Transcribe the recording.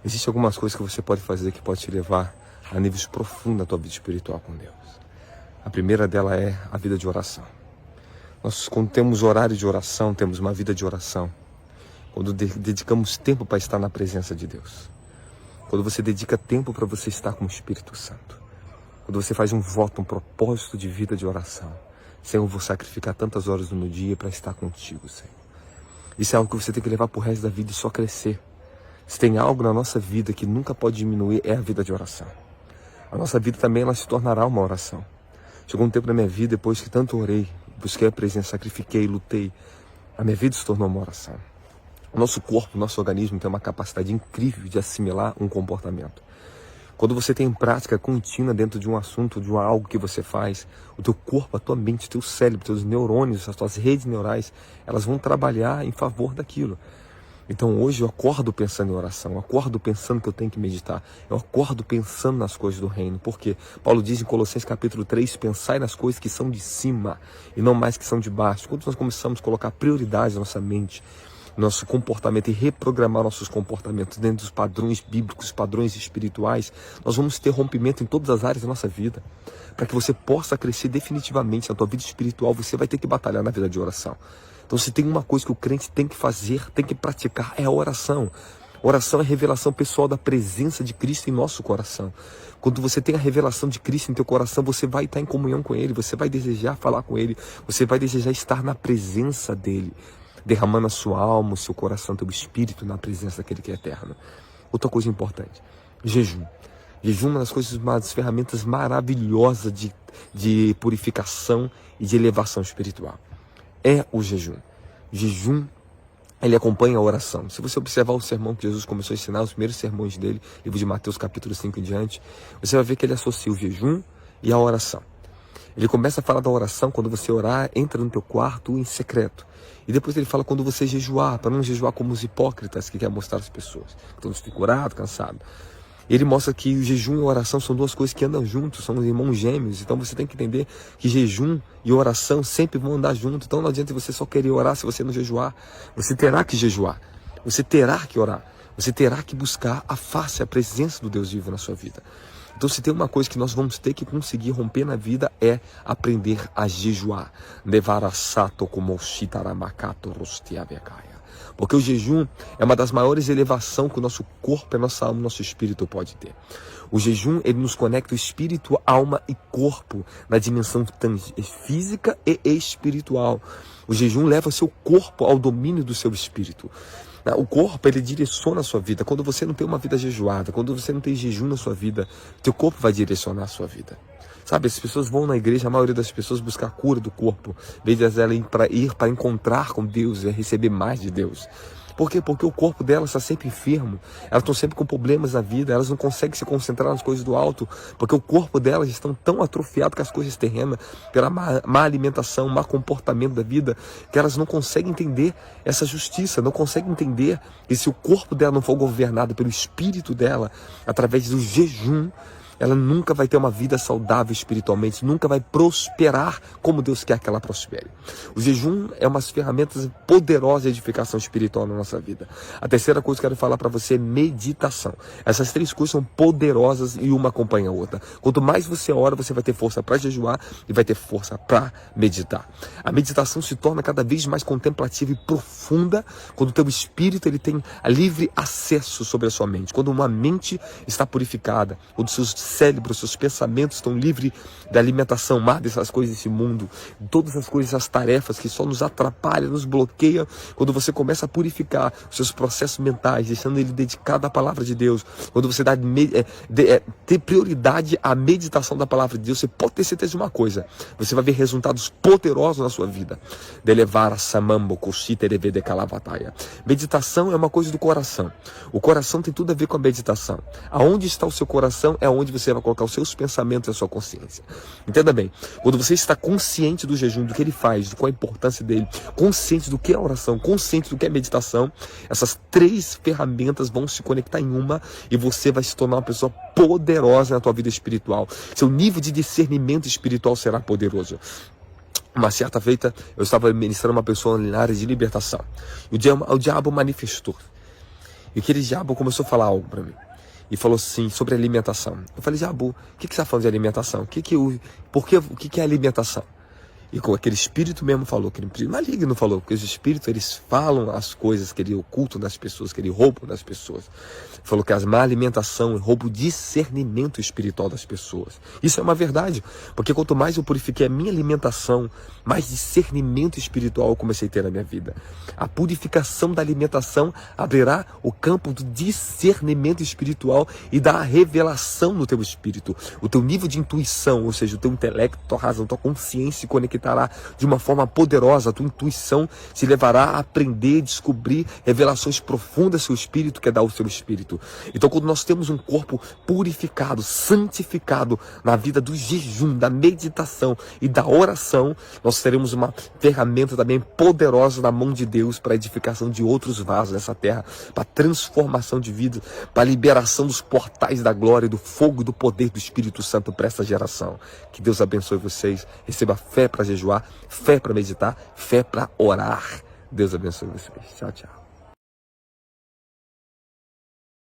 Existem algumas coisas que você pode fazer que pode te levar a níveis profundos na tua vida espiritual com Deus. A primeira dela é a vida de oração. Nós, quando temos horário de oração, temos uma vida de oração. Quando dedicamos tempo para estar na presença de Deus. Quando você dedica tempo para você estar com o Espírito Santo. Quando você faz um voto, um propósito de vida de oração. Senhor, eu vou sacrificar tantas horas no meu dia para estar contigo, Senhor. Isso é algo que você tem que levar para o resto da vida e só crescer. Se tem algo na nossa vida que nunca pode diminuir, é a vida de oração. A nossa vida também ela se tornará uma oração. Chegou um tempo na minha vida, depois que tanto orei, busquei a presença, sacrifiquei, lutei, a minha vida se tornou uma oração. O nosso corpo, o nosso organismo tem uma capacidade incrível de assimilar um comportamento. Quando você tem prática contínua dentro de um assunto, de algo que você faz, o teu corpo, a tua mente, o teu cérebro, teus neurônios, as tuas redes neurais, elas vão trabalhar em favor daquilo. Então hoje eu acordo pensando em oração, eu acordo pensando que eu tenho que meditar, eu acordo pensando nas coisas do reino. Por quê? Paulo diz em Colossenses capítulo 3, pensai nas coisas que são de cima e não mais que são de baixo. Quando nós começamos a colocar prioridade na nossa mente, nosso comportamento e reprogramar nossos comportamentos dentro dos padrões bíblicos, padrões espirituais, nós vamos ter rompimento em todas as áreas da nossa vida. Para que você possa crescer definitivamente na tua vida espiritual, você vai ter que batalhar na vida de oração. Então se tem uma coisa que o crente tem que fazer, tem que praticar, é a oração. Oração é a revelação pessoal da presença de Cristo em nosso coração. Quando você tem a revelação de Cristo em teu coração, você vai estar em comunhão com Ele, você vai desejar falar com Ele, você vai desejar estar na presença dEle, derramando a sua alma, o seu coração, teu espírito na presença daquele que é eterno. Outra coisa importante, jejum. Jejum é uma das coisas, uma das ferramentas maravilhosas de purificação e de elevação espiritual. É o jejum. Jejum, ele acompanha a oração. Se você observar o sermão que Jesus começou a ensinar, os primeiros sermões dele, livro de Mateus capítulo 5 em diante, você vai ver que ele associa o jejum e a oração. Ele começa a falar da oração quando você orar, entra no teu quarto em secreto. E depois ele fala quando você jejuar, para não jejuar como os hipócritas que querem mostrar às pessoas, que estão desfigurados, cansados. Ele mostra que o jejum e a oração são duas coisas que andam juntos, são irmãos gêmeos. Então você tem que entender que jejum e oração sempre vão andar juntos. Então não adianta você só querer orar se você não jejuar. Você terá que jejuar, você terá que orar, você terá que buscar a face, a presença do Deus vivo na sua vida. Então se tem uma coisa que nós vamos ter que conseguir romper na vida é aprender a jejuar. Porque o jejum é uma das maiores elevações que o nosso corpo, a nossa alma, o nosso espírito pode ter. O jejum, ele nos conecta o espírito, alma e corpo na dimensão física e espiritual. O jejum leva seu corpo ao domínio do seu espírito. O corpo, ele direciona a sua vida. Quando você não tem uma vida jejuada, quando você não tem jejum na sua vida, teu corpo vai direcionar a sua vida. Sabe, as pessoas vão na igreja, a maioria das pessoas buscar a cura do corpo, em vez de elas ir para encontrar com Deus e receber mais de Deus. Por quê? Porque o corpo delas está sempre enfermo, elas estão sempre com problemas na vida, elas não conseguem se concentrar nas coisas do alto, porque o corpo delas está tão atrofiado com as coisas terrenas, pela má alimentação, má comportamento da vida, que elas não conseguem entender essa justiça, não conseguem entender que se o corpo dela não for governado pelo espírito dela, através do jejum, ela nunca vai ter uma vida saudável espiritualmente, nunca vai prosperar como Deus quer que ela prospere. O jejum é uma das ferramentas poderosas de edificação espiritual na nossa vida. A terceira coisa que eu quero falar para você é meditação. Essas três coisas são poderosas e uma acompanha a outra. Quanto mais você ora, você vai ter força para jejuar e vai ter força para meditar. A meditação se torna cada vez mais contemplativa e profunda quando o teu espírito ele tem livre acesso sobre a sua mente. Quando uma mente está purificada, quando seus cérebros, seus pensamentos estão livres da alimentação má dessas coisas desse mundo, todas as coisas, as tarefas que só nos atrapalham, nos bloqueiam, quando você começa a purificar os seus processos mentais, deixando ele dedicado à palavra de Deus, quando você ter prioridade à meditação da palavra de Deus, você pode ter certeza de uma coisa, você vai ver resultados poderosos na sua vida. Meditação é uma coisa do coração. O coração tem tudo a ver com a meditação. Aonde está o seu coração é onde você vai colocar os seus pensamentos e a sua consciência. Entenda bem, quando você está consciente do jejum, do que ele faz, de qual a importância dele, consciente do que é oração, consciente do que é meditação, essas três ferramentas vão se conectar em uma e você vai se tornar uma pessoa poderosa na tua vida espiritual. Seu nível de discernimento espiritual será poderoso. Uma certa feita, eu estava ministrando uma pessoa na área de libertação. O diabo manifestou. E aquele diabo começou a falar algo para mim. E falou assim, sobre alimentação. Eu falei, diabo, o que você está falando de alimentação? O que é alimentação? E com aquele espírito mesmo falou, aquele maligno falou, porque os espíritos, eles falam as coisas que ele ocultam das pessoas, que ele rouba das pessoas. Falou que a má alimentação rouba o discernimento espiritual das pessoas. Isso é uma verdade, porque quanto mais eu purifiquei a minha alimentação, mais discernimento espiritual eu comecei a ter na minha vida. A purificação da alimentação abrirá o campo do discernimento espiritual e da revelação no teu espírito. O teu nível de intuição, ou seja, o teu intelecto, tua razão, tua consciência se conectará de uma forma poderosa. A tua intuição se levará a aprender, descobrir revelações profundas do seu espírito, que é dar o seu espírito. Então, quando nós temos um corpo purificado, santificado na vida do jejum, da meditação e da oração, nós teremos uma ferramenta também poderosa na mão de Deus para a edificação de outros vasos nessa terra, para transformação de vida, para a liberação dos portais da glória, do fogo e do poder do Espírito Santo para essa geração. Que Deus abençoe vocês. Receba fé para jejuar, fé para meditar, fé para orar. Deus abençoe vocês. Tchau, tchau.